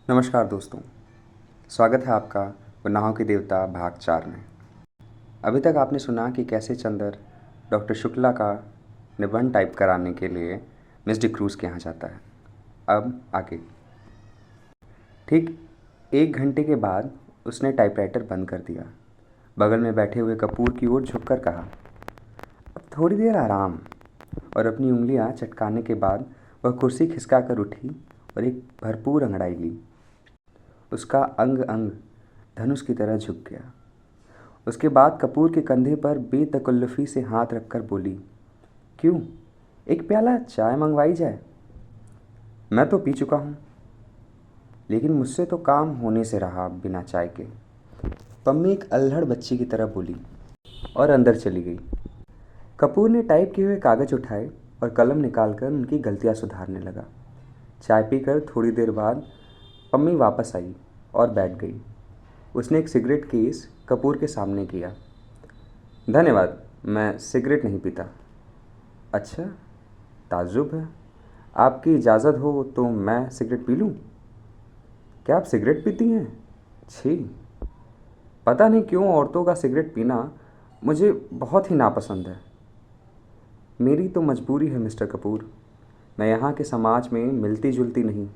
नमस्कार दोस्तों, स्वागत है आपका गुनाहों के देवता भाग 4 में। अभी तक आपने सुना कि कैसे चंदर डॉक्टर शुक्ला का निबंध टाइप कराने के लिए मिस डिक्रूज़ के यहाँ जाता है। अब आगे। ठीक 1 घंटे के बाद उसने टाइपराइटर बंद कर दिया। बगल में बैठे हुए कपूर की ओर झुककर कहा, अब थोड़ी देर आराम। और अपनी उंगलियां चटकाने के बाद वह कुर्सी खिसका कर उठी और एक भरपूर अंगड़ाई ली। उसका अंग अंग धनुष की तरह झुक गया। उसके बाद कपूर के कंधे पर बेतकल्लुफ़ी से हाथ रखकर बोली, क्यों, एक प्याला चाय मंगवाई जाए? मैं तो पी चुका हूँ। लेकिन मुझसे तो काम होने से रहा बिना चाय के। पम्मी एक अल्हड़ बच्ची की तरह बोली और अंदर चली गई। कपूर ने टाइप किए हुए कागज़ उठाए और कलम निकालकर उनकी गलतियाँ सुधारने लगा। चाय पीकर थोड़ी देर बाद पम्मी वापस आई और बैठ गई। उसने एक सिगरेट केस कपूर के सामने किया। धन्यवाद, मैं सिगरेट नहीं पीता। अच्छा, ताज्जुब है। आपकी इजाज़त हो तो मैं सिगरेट पी लूँ? क्या आप सिगरेट पीती हैं? छी, पता नहीं क्यों औरतों का सिगरेट पीना मुझे बहुत ही नापसंद है। मेरी तो मजबूरी है मिस्टर कपूर। मैं यहाँ के समाज में मिलती जुलती नहीं।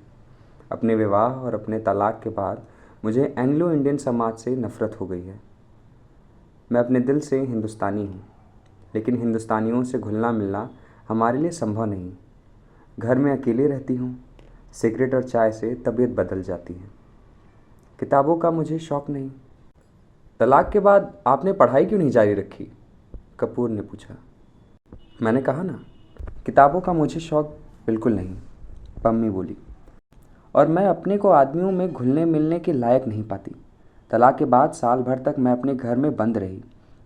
अपने विवाह और अपने तलाक के बाद मुझे एंग्लो इंडियन समाज से नफ़रत हो गई है। मैं अपने दिल से हिंदुस्तानी हूँ, लेकिन हिंदुस्तानियों से घुलना मिलना हमारे लिए संभव नहीं। घर में अकेले रहती हूँ। सिगरेट और चाय से तबीयत बदल जाती है। किताबों का मुझे शौक़ नहीं। तलाक के बाद आपने पढ़ाई क्यों नहीं जारी रखी? कपूर ने पूछा। मैंने कहा ना, किताबों का मुझे शौक़ बिल्कुल नहीं, पम्मी बोली। और मैं अपने को आदमियों में घुलने मिलने के लायक नहीं पाती। तलाक के बाद साल भर तक मैं अपने घर में बंद रही।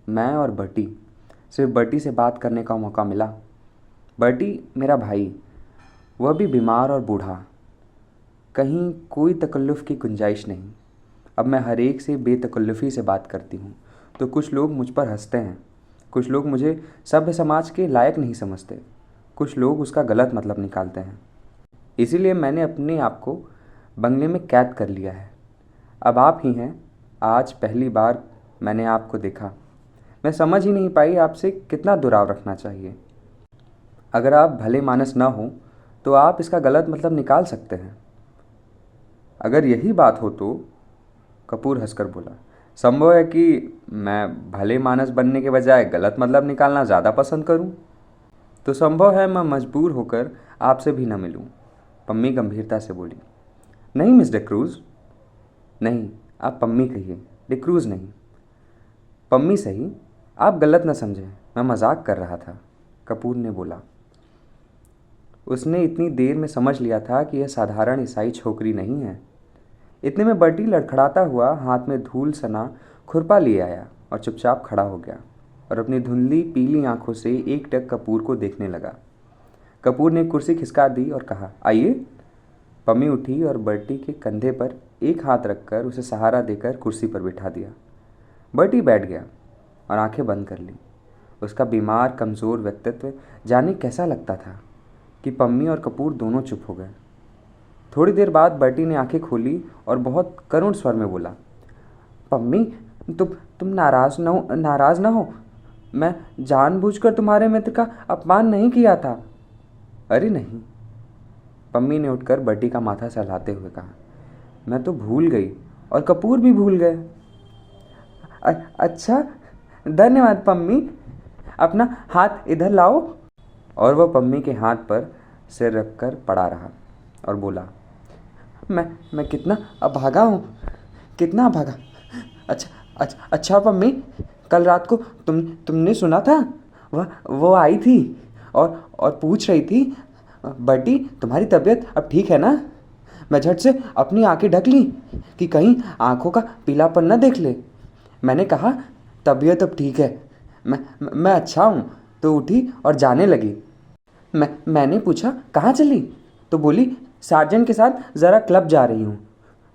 मैं और बर्टी, सिर्फ बर्टी से बात करने का मौका मिला। बर्टी मेरा भाई, वह भी बीमार और बूढ़ा। कहीं कोई तकल्लुफ़ की गुंजाइश नहीं। अब मैं हर एक से बेतकल्लुफ़ी से बात करती हूँ तो कुछ लोग मुझ पर हंसते हैं। कुछ लोग मुझे सभ्य समाज के लायक नहीं समझते। कुछ लोग उसका गलत मतलब निकालते हैं। इसीलिए मैंने अपने आप को बंगले में कैद कर लिया है। अब आप ही हैं। आज पहली बार मैंने आपको देखा। मैं समझ ही नहीं पाई आपसे कितना दुराव रखना चाहिए। अगर आप भले मानस न हो तो आप इसका गलत मतलब निकाल सकते हैं। अगर यही बात हो तो, कपूर हंसकर बोला, संभव है कि मैं भले मानस बनने के बजाय गलत मतलब निकालना ज़्यादा पसंद करूं। तो संभव है मैं मजबूर होकर आपसे भी न मिलूं। पम्मी गंभीरता से बोली। नहीं मिस डिक्रूज़, नहीं, आप पम्मी कहिए, डिक्रूज़ नहीं। पम्मी सही, आप गलत न समझें, मैं मजाक कर रहा था, कपूर ने बोला। उसने इतनी देर में समझ लिया था कि यह साधारण ईसाई छोकरी नहीं है। इतने में बर्टी लड़खड़ाता हुआ हाथ में धूल सना खुरपा लिए आया और चुपचाप खड़ा हो गया और अपनी धुंधली पीली आंखों से एकटक कपूर को देखने लगा। कपूर ने कुर्सी खिसका दी और कहा, आइए। पम्मी उठी और बर्टी के कंधे पर एक हाथ रखकर उसे सहारा देकर कुर्सी पर बिठा दिया। बर्टी बैठ गया और आंखें बंद कर ली। उसका बीमार कमज़ोर व्यक्तित्व जाने कैसा लगता था कि पम्मी और कपूर दोनों चुप हो गए। थोड़ी देर बाद बर्टी ने आंखें खोली और बहुत करुण स्वर में बोला, पम्मी, तुम नाराज़ ना हो। मैं जानबूझकर तुम्हारे मित्र का अपमान नहीं किया था। अरे नहीं, पम्मी ने उठकर बर्टी का माथा सहलाते हुए कहा, मैं तो भूल गई और कपूर भी भूल गए। अच्छा, धन्यवाद पम्मी, अपना हाथ इधर लाओ। और वह पम्मी के हाथ पर सिर रखकर पड़ा रहा और बोला, मैं कितना अभागा हूँ, कितना अभागा। अच्छा पम्मी, कल रात को तुमने सुना था? वो आई थी और पूछ रही थी, बर्टी, तुम्हारी तबीयत अब ठीक है ना? मैं झट से अपनी आंखें ढक ली कि कहीं आंखों का पीलापन न देख ले। मैंने कहा, तबीयत अब ठीक है, मैं अच्छा हूँ। तो उठी और जाने लगी। मैंने पूछा, कहाँ चली? तो बोली, सार्जेंट के साथ ज़रा क्लब जा रही हूँ।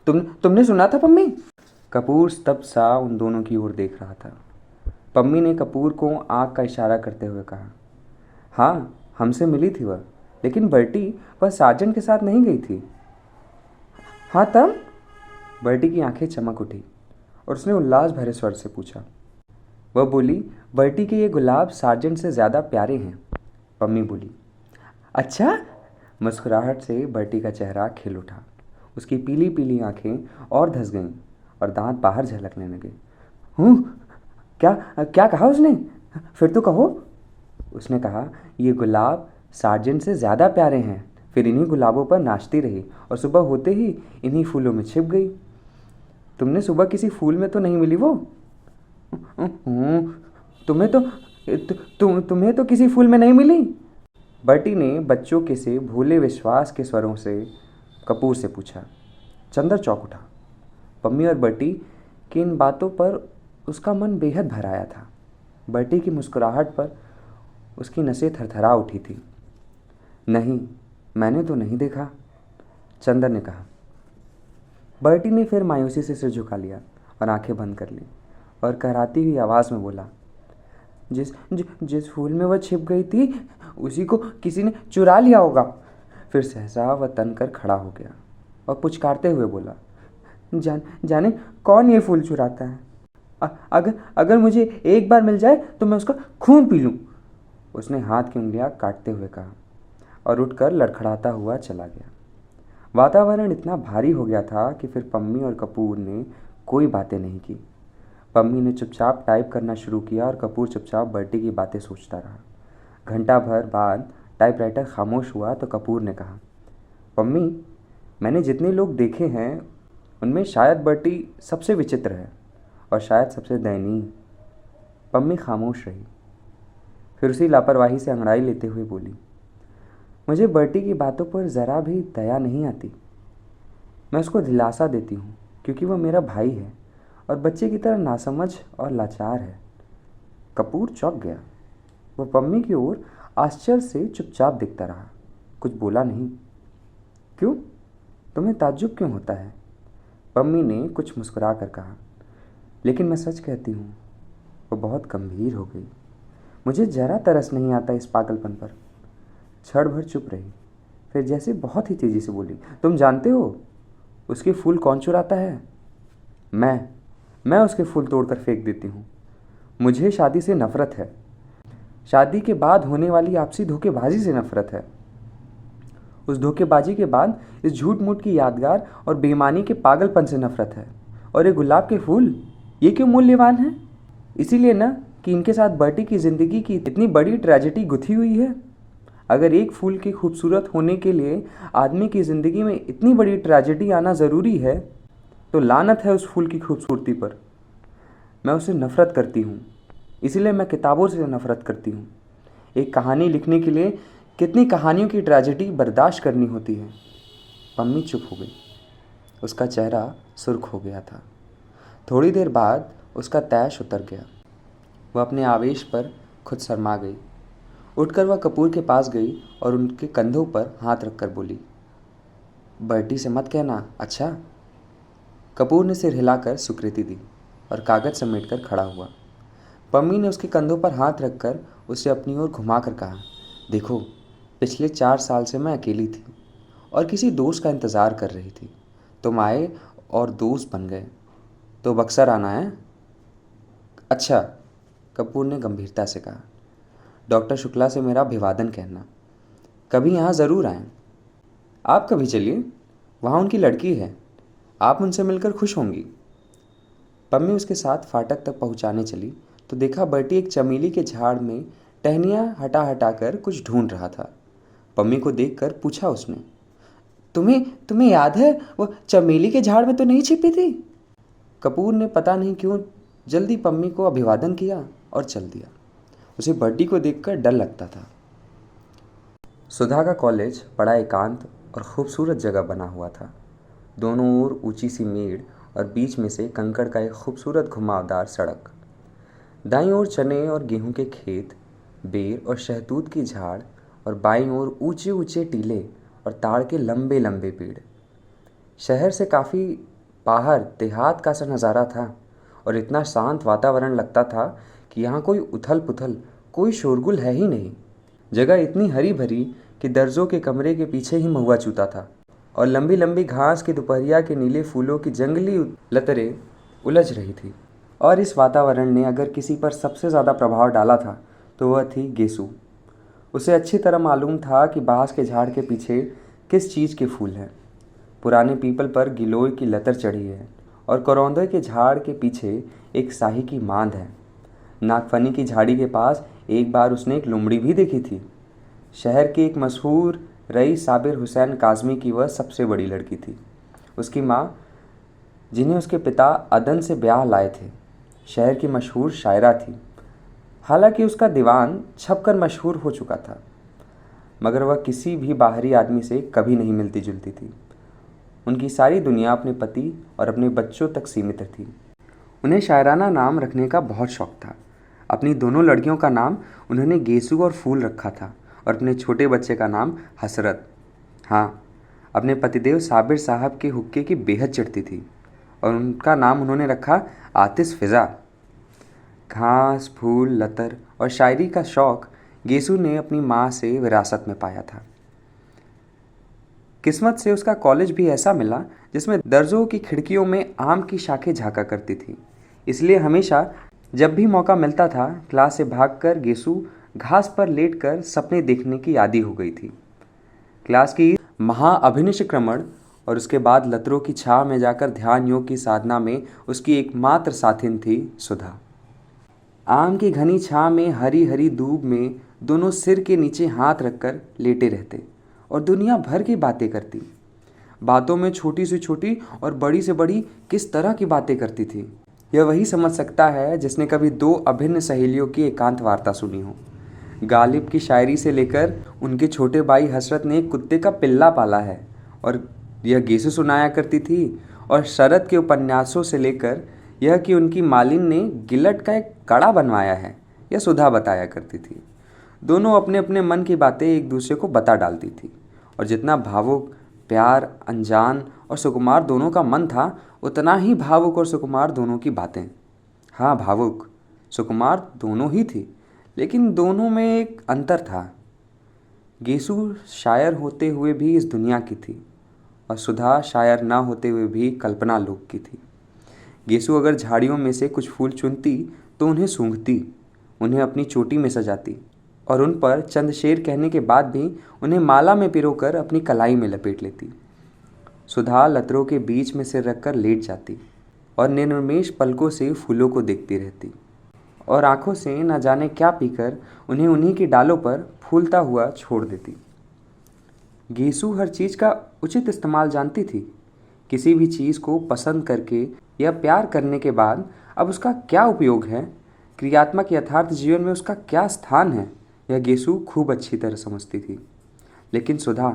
तुमने सुना था पम्मी? कपूर स्तब्ध सा उन दोनों की ओर देख रहा था। पम्मी ने कपूर को आँख का इशारा करते हुए कहा, हाँ, हमसे मिली थी वह, लेकिन बर्टी, वह सार्जेंट के साथ नहीं गई थी। हाँ तब? बर्टी की आंखें चमक उठी और उसने उल्लास भरे स्वर से पूछा। वह बोली, बर्टी के ये गुलाब सार्जेंट से ज़्यादा प्यारे हैं। पम्मी बोली, अच्छा? मुस्कुराहट से बर्टी का चेहरा खिल उठा। उसकी पीली पीली आंखें और धंस गईं और दांत बाहर झलकने लगे। हूँ? क्या क्या कहा उसने? फिर तो कहो। उसने कहा, ये गुलाब सार्जेंट से ज़्यादा प्यारे हैं। फिर इन्हीं गुलाबों पर नाचती रही और सुबह होते ही इन्हीं फूलों में छिप गई। तुमने सुबह किसी फूल में तो नहीं मिली वो? तुम्हें तो किसी फूल में नहीं मिली? बर्टी ने बच्चों के से भोले विश्वास के स्वरों से कपूर से पूछा। चंदर चौंक उठा। पम्मी और बर्टी की इन बातों पर उसका मन बेहद भर आया था। बर्टी की मुस्कुराहट पर उसकी नसें थरथरा उठी थी। नहीं, मैंने तो नहीं देखा, चंदर ने कहा। बर्टी ने फिर मायूसी से सिर झुका लिया और आंखें बंद कर ली और कहराती हुई आवाज़ में बोला, जिस फूल में वह छिप गई थी उसी को किसी ने चुरा लिया होगा। फिर सहसा वह तनकर खड़ा हो गया और पुचकारते हुए बोला, जाने कौन ये फूल चुराता है? अगर मुझे एक बार मिल जाए तो मैं उसका खून पी लूँ। उसने हाथ की उंगलियां काटते हुए कहा और उठकर लड़खड़ाता हुआ चला गया। वातावरण इतना भारी हो गया था कि फिर पम्मी और कपूर ने कोई बातें नहीं की। पम्मी ने चुपचाप टाइप करना शुरू किया और कपूर चुपचाप बर्टी की बातें सोचता रहा। घंटा भर बाद टाइपराइटर खामोश हुआ तो कपूर ने कहा, पम्मी, मैंने जितने लोग देखे हैं उनमें शायद बर्टी सबसे विचित्र है और शायद सबसे दयनीय। पम्मी खामोश रही। फिर उसी लापरवाही से अंगड़ाई लेते हुए बोली, मुझे बर्टी की बातों पर ज़रा भी दया नहीं आती। मैं उसको दिलासा देती हूँ क्योंकि वह मेरा भाई है और बच्चे की तरह नासमझ और लाचार है। कपूर चौंक गया। वह पम्मी की ओर आश्चर्य से चुपचाप देखता रहा, कुछ बोला नहीं। क्यों? तुम्हें ताज्जुब क्यों होता है? पम्मी ने कुछ मुस्कुरा कर कहा, लेकिन मैं सच कहती हूँ। वो बहुत गंभीर हो गई। मुझे जरा तरस नहीं आता इस पागलपन पर। क्षण भर चुप रही, फिर जैसे बहुत ही तेजी से बोली, तुम जानते हो उसके फूल कौन चुराता है? मैं उसके फूल तोड़कर फेंक देती हूँ। मुझे शादी से नफरत है। शादी के बाद होने वाली आपसी धोखेबाजी से नफरत है। उस धोखेबाजी के बाद इस झूठ मूठ की यादगार और बेईमानी के पागलपन से नफरत है। और ये गुलाब के फूल, ये क्यों मूल्यवान है? इसीलिए ना कि इनके साथ बर्टी की ज़िंदगी की इतनी बड़ी ट्रेजेडी गुथी हुई है। अगर एक फूल के खूबसूरत होने के लिए आदमी की ज़िंदगी में इतनी बड़ी ट्रेजेडी आना ज़रूरी है तो लानत है उस फूल की खूबसूरती पर। मैं उससे नफ़रत करती हूँ, इसीलिए मैं किताबों से नफ़रत करती हूँ। एक कहानी लिखने के लिए कितनी कहानियों की ट्रेजेडी बर्दाश्त करनी होती है। पम्मी चुप हो गई। उसका चेहरा सुर्ख हो गया था। थोड़ी देर बाद उसका तैश उतर गया। वह अपने आवेश पर खुद शर्मा गई। उठकर वह कपूर के पास गई और उनके कंधों पर हाथ रखकर बोली, बर्टी से मत कहना, अच्छा? कपूर ने सिर हिलाकर स्वीकृति दी और कागज़ समेटकर खड़ा हुआ। पम्मी ने उसके कंधों पर हाथ रखकर उसे अपनी ओर घुमाकर कहा, देखो, पिछले 4 साल से मैं अकेली थी और किसी दोस्त का इंतज़ार कर रही थी। तुम आए और दोस्त बन गए, तो बक्सर आना है? अच्छा, कपूर ने गंभीरता से कहा। डॉक्टर शुक्ला से मेरा अभिवादन कहना। कभी यहाँ ज़रूर आएँ। आप कभी चलिए, वहाँ उनकी लड़की है, आप उनसे मिलकर खुश होंगी। पम्मी उसके साथ फाटक तक पहुँचाने चली तो देखा बर्टी एक चमेली के झाड़ में टहनियाँ हटा हटा कर कुछ ढूंढ रहा था। पम्मी को देखकर पूछा उसने, तुम्हें याद है वो चमेली के झाड़ में तो नहीं छिपी थी? कपूर ने पता नहीं क्यों जल्दी पम्मी को अभिवादन किया और चल दिया। उसे बर्टी को देखकर डर लगता था। सुधा का कॉलेज बड़ा एकांत और खूबसूरत जगह बना हुआ था। दोनों ओर ऊंची सी मेड़ और बीच में से कंकड़ का एक खूबसूरत घुमावदार सड़क। दाईं ओर चने और गेहूं के खेत, बेर और शहतूत की झाड़ और बाईं ओर ऊंचे ऊंचे टीले और ताड़ के लंबे लंबे पेड़। शहर से काफ़ी बाहर देहात का सा नज़ारा था और इतना शांत वातावरण लगता था कि यहाँ कोई उथल पुथल, कोई शोरगुल है ही नहीं। जगह इतनी हरी भरी कि दर्जों के कमरे के पीछे ही महुआ चूता था। और लंबी लंबी घास की दोपहरिया के नीले फूलों की जंगली लतरें उलझ रही थी। और इस वातावरण ने अगर किसी पर सबसे ज़्यादा प्रभाव डाला था तो वह थी गेसु। उसे अच्छी तरह मालूम था कि बांस के झाड़ के पीछे किस चीज़ के फूल हैं। पुराने पीपल पर गिलोय की लतर चढ़ी है और करौंदे के झाड़ के पीछे एक शाही की मांद है। नागफनी की झाड़ी के पास एक बार उसने एक लोमड़ी भी देखी थी। शहर की एक मशहूर रईस साबिर हुसैन काज़मी की वह सबसे बड़ी लड़की थी। उसकी माँ, जिन्हें उसके पिता अदन से ब्याह लाए थे, शहर की मशहूर शायरा थी। हालांकि उसका दीवान छपकर मशहूर हो चुका था, मगर वह किसी भी बाहरी आदमी से कभी नहीं मिलती जुलती थी। उनकी सारी दुनिया अपने पति और अपने बच्चों तक सीमित थी। उन्हें शायराना नाम रखने का बहुत शौक था। अपनी दोनों लड़कियों का नाम उन्होंने गेसु और फूल रखा था और अपने छोटे बच्चे का नाम हसरत। हाँ, अपने पतिदेव साबिर साहब के हुक्के की बेहद चिढ़ती थी और उनका नाम उन्होंने रखा आतिश फ़िज़ा। घास, फूल, लतर और शायरी का शौक़ गेसु ने अपनी माँ से विरासत में पाया था। किस्मत से उसका कॉलेज भी ऐसा मिला जिसमें दर्जों की खिड़कियों में आम की शाखें झाँका करती थी। इसलिए हमेशा जब भी मौका मिलता था, क्लास से भागकर गेसु घास पर लेटकर सपने देखने की आदी हो गई थी। क्लास की महाअभिनिष्क्रमण और उसके बाद लतरों की छाँव में जाकर ध्यान योग की साधना में उसकी एकमात्र साथिन थी सुधा। आम की घनी छाँव में हरी हरी धूप में दोनों सिर के नीचे हाथ रखकर लेटे रहते और दुनिया भर की बातें करती। बातों में छोटी से छोटी और बड़ी से बड़ी किस तरह की बातें करती थी, यह वही समझ सकता है जिसने कभी दो अभिन्न सहेलियों की एकांत वार्ता सुनी हो। गालिब की शायरी से लेकर उनके छोटे भाई हसरत ने एक कुत्ते का पिल्ला पाला है और यह गेसु सुनाया करती थी, और शरद के उपन्यासों से लेकर यह कि उनकी मालिन ने गिलट का एक कड़ा बनवाया है, यह सुधा बताया करती थी। दोनों अपने अपने मन की बातें एक दूसरे को बता डालती थी और जितना भावुक, प्यार, अनजान और सुकुमार दोनों का मन था, उतना ही भावुक और सुकुमार दोनों की बातें। हाँ, भावुक सुकुमार दोनों ही थी, लेकिन दोनों में एक अंतर था। गेसु शायर होते हुए भी इस दुनिया की थी और सुधा शायर ना होते हुए भी कल्पना लोक की थी। गेसु अगर झाड़ियों में से कुछ फूल चुनती तो उन्हें सूंघती, उन्हें अपनी चोटी में सजाती और उन पर चंद शेर कहने के बाद भी उन्हें माला में पिरोकर अपनी कलाई में लपेट लेती। सुधा लतरों के बीच में सिर रखकर लेट जाती और निर्निमेष पलकों से फूलों को देखती रहती और आंखों से न जाने क्या पीकर उन्हें उन्हीं की डालों पर फूलता हुआ छोड़ देती। गेसु हर चीज़ का उचित इस्तेमाल जानती थी। किसी भी चीज़ को पसंद करके या प्यार करने के बाद अब उसका क्या उपयोग है, क्रियात्मक यथार्थ जीवन में उसका क्या स्थान है, यह गेसु खूब अच्छी तरह समझती थी। लेकिन सुधा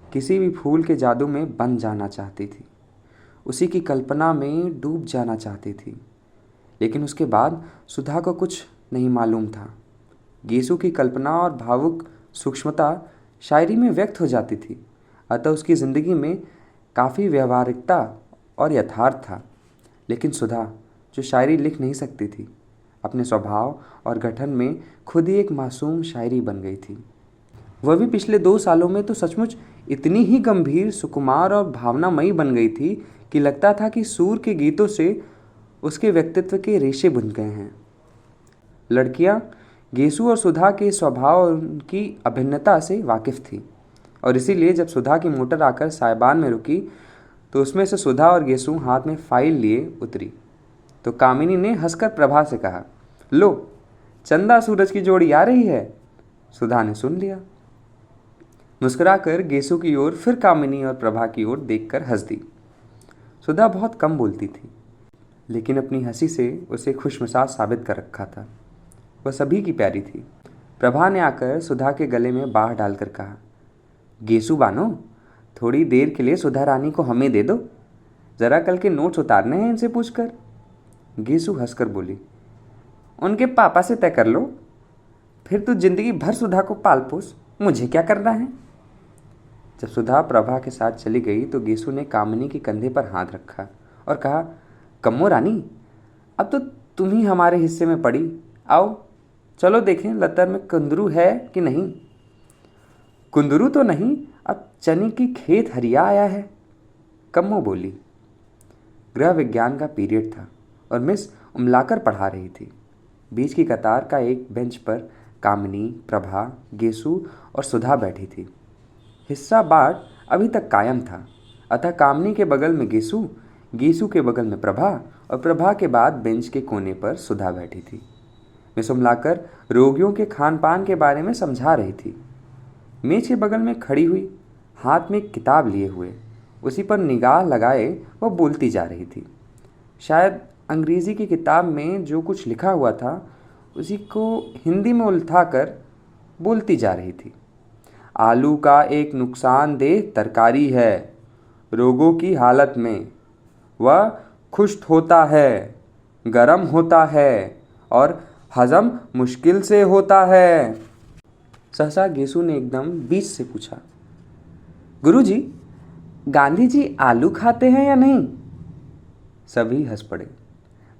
किसी भी फूल के जादू में बन जाना चाहती थी, उसी की कल्पना में डूब जाना चाहती थी। लेकिन उसके बाद सुधा को कुछ नहीं मालूम था। गेसु की कल्पना और भावुक सूक्ष्मता शायरी में व्यक्त हो जाती थी, अतः उसकी ज़िंदगी में काफ़ी व्यवहारिकता और यथार्थ था। लेकिन सुधा, जो शायरी लिख नहीं सकती थी, अपने स्वभाव और गठन में खुद ही एक मासूम शायरी बन गई थी। वह भी पिछले 2 सालों में तो सचमुच इतनी ही गंभीर, सुकुमार और भावनामयी बन गई थी कि लगता था कि सूर के गीतों से उसके व्यक्तित्व के रेशे बुन गए हैं। लड़कियां गेसु और सुधा के स्वभाव और उनकी अभिन्नता से वाकिफ़ थी और इसीलिए जब सुधा की मोटर आकर साइबान में रुकी तो उसमें से सुधा और गेसु हाथ में फाइल लिए उतरी तो कामिनी ने हंसकर प्रभा से कहा, लो, चंदा सूरज की जोड़ी आ रही है। सुधा ने सुन लिया। मुस्कुराकर गेसु की ओर, फिर कामिनी और प्रभा की ओर देखकर हंस दी। सुधा बहुत कम बोलती थी, लेकिन अपनी हंसी से उसे खुशमिजाज साबित कर रखा था। वह सभी की प्यारी थी। प्रभा ने आकर सुधा के गले में बाह डालकर कहा, गेसु बानो, थोड़ी देर के लिए सुधा रानी को हमें दे दो, ज़रा कल के नोट्स उतारने हैं इनसे पूछकर। गेसु हंसकर बोली, उनके पापा से तय कर लो, फिर तो जिंदगी भर सुधा को पाल पोस, मुझे क्या करना है। जब सुधा प्रभा के साथ चली गई तो गेसु ने कामिनी के कंधे पर हाथ रखा और कहा, कम्मो रानी, अब तो तुम ही हमारे हिस्से में पड़ी, आओ चलो देखें लतर में कुंदरू है कि नहीं। कुंदरू तो नहीं, अब चने की खेत हरिया आया है, कम्मो बोली। गृह विज्ञान का पीरियड था और मिस उमलाकर पढ़ा रही थी। बीच की कतार का एक बेंच पर कामिनी, प्रभा, गेसु और सुधा बैठी थी। हिस्सा बाँट अभी तक कायम था, अतः कामिनी के बगल में गेसु, गेसु के बगल में प्रभा और प्रभा के बाद बेंच के कोने पर सुधा बैठी थी। मिस उमलाकर रोगियों के खान पान के बारे में समझा रही थी। मेज के बगल में खड़ी हुई, हाथ में एक किताब लिए हुए, उसी पर निगाह लगाए वह बोलती जा रही थी। शायद अंग्रेज़ी की किताब में जो कुछ लिखा हुआ था उसी को हिंदी में उल्थाकर बोलती जा रही थी। आलू का एक नुकसानदेह तरकारी है। रोगों की हालत में वह खुश्क होता है, गर्म होता है और हजम मुश्किल से होता है। सहसा गेसु ने एकदम बीच से पूछा, गुरुजी, गांधी जी आलू खाते हैं या नहीं? सभी हंस पड़े।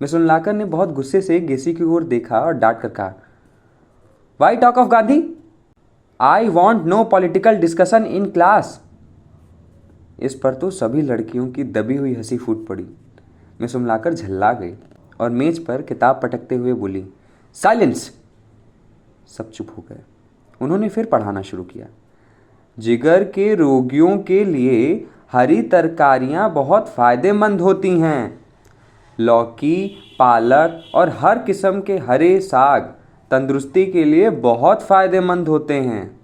मिस उमलाकर ने बहुत गुस्से से गेसी की ओर देखा और डांट कर कहा, why talk of Gandhi? I want no political discussion in class. इस पर तो सभी लड़कियों की दबी हुई हंसी फूट पड़ी। मिस उमलाकर झल्ला गई और मेज पर किताब पटकते हुए बोली, साइलेंस। सब चुप हो गए। उन्होंने फिर पढ़ाना शुरू किया। जिगर के रोगियों के लिए हरी तरकारियां बहुत फायदेमंद होती हैं। लौकी, पालक और हर किस्म के हरे साग तंदुरुस्ती के लिए बहुत फायदेमंद होते हैं।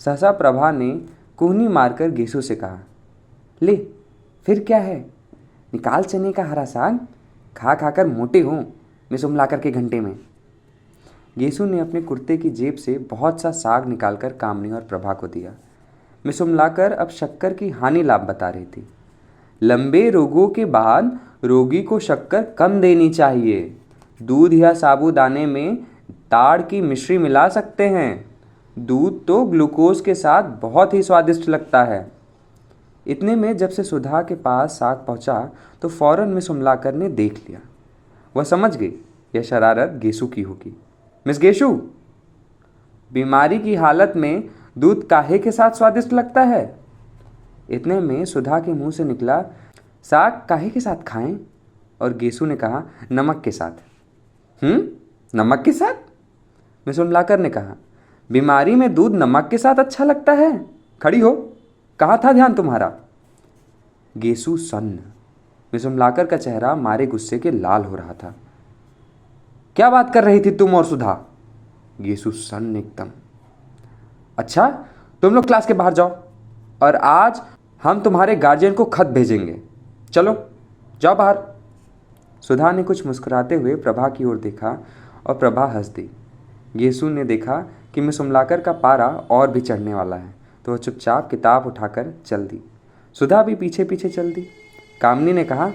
सहसा प्रभा ने कुहनी मारकर गेसु से कहा, ले फिर क्या है, निकाल चने का हरा साग, खा खाकर मोटे हों मिस उमलाकर के घंटे में। गेसु ने अपने कुर्ते की जेब से बहुत सा साग निकालकर कामिनी और प्रभा को दिया। मिस उमलाकर अब शक्कर की हानि लाभ बता रही थी। लंबे रोगों के बाद रोगी को शक्कर कम देनी चाहिए। दूध या साबूदाने में ताड़ की मिश्री मिला सकते हैं। दूध तो ग्लूकोज के साथ बहुत ही स्वादिष्ट लगता है। इतने में जब से सुधा के पास साग पहुंचा तो फौरन मिस उमलाकर ने देख लिया। वह समझ गई यह शरारत गेसु की होगी। मिस गेसु, बीमारी की हालत में दूध काहे के साथ स्वादिष्ट लगता है? इतने में सुधा के मुंह से निकला, साग काहे के साथ खाएं? और गेसु ने कहा, नमक के साथ। नमक के साथ? मिस उमलाकर ने कहा, बीमारी में दूध नमक के साथ अच्छा लगता है? खड़ी हो, कहाँ था ध्यान तुम्हारा? गेसु सन्न। मिस उमलाकर का चेहरा मारे गुस्से के लाल हो रहा था। क्या बात कर रही थी तुम और सुधा? गेसु सन्न एकदम। अच्छा, तुम लोग क्लास के बाहर जाओ और आज हम तुम्हारे गार्जियन को खत भेजेंगे। चलो जाओ बाहर। सुधा ने कुछ मुस्कुराते हुए प्रभा की ओर देखा और प्रभा हंस दी। गेसु ने देखा कि मिस उमलाकर का पारा और भी चढ़ने वाला है तो वह चुपचाप किताब उठाकर चल दी। सुधा भी पीछे पीछे चल दी। कामिनी ने कहा,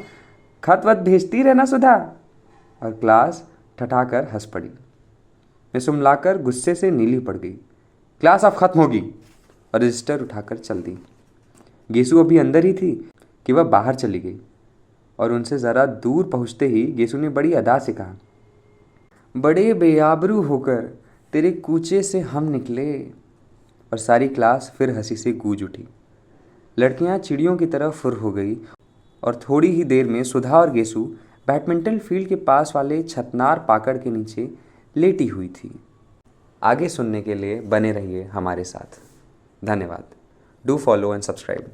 खत वत भेजती रहना सुधा, और क्लास ठठाकर हंस पड़ी। मिस उमलाकर गुस्से से नीली पड़ गई। क्लास अब खत्म होगी, और रजिस्टर उठाकर चल दी। गेसु अभी अंदर ही थी कि वह बाहर चली गई और उनसे ज़रा दूर पहुंचते ही गेसु ने बड़ी अदा से कहा, बड़े बेआबरू होकर तेरे कूचे से हम निकले। और सारी क्लास फिर हंसी से गूंज उठी। लड़कियां चिड़ियों की तरह फुर हो गई और थोड़ी ही देर में सुधा और गेसु बैडमिंटन फील्ड के पास वाले छतनार पाकड़ के नीचे लेटी हुई थी। आगे सुनने के लिए बने रहिए हमारे साथ। धन्यवाद। Do follow and subscribe.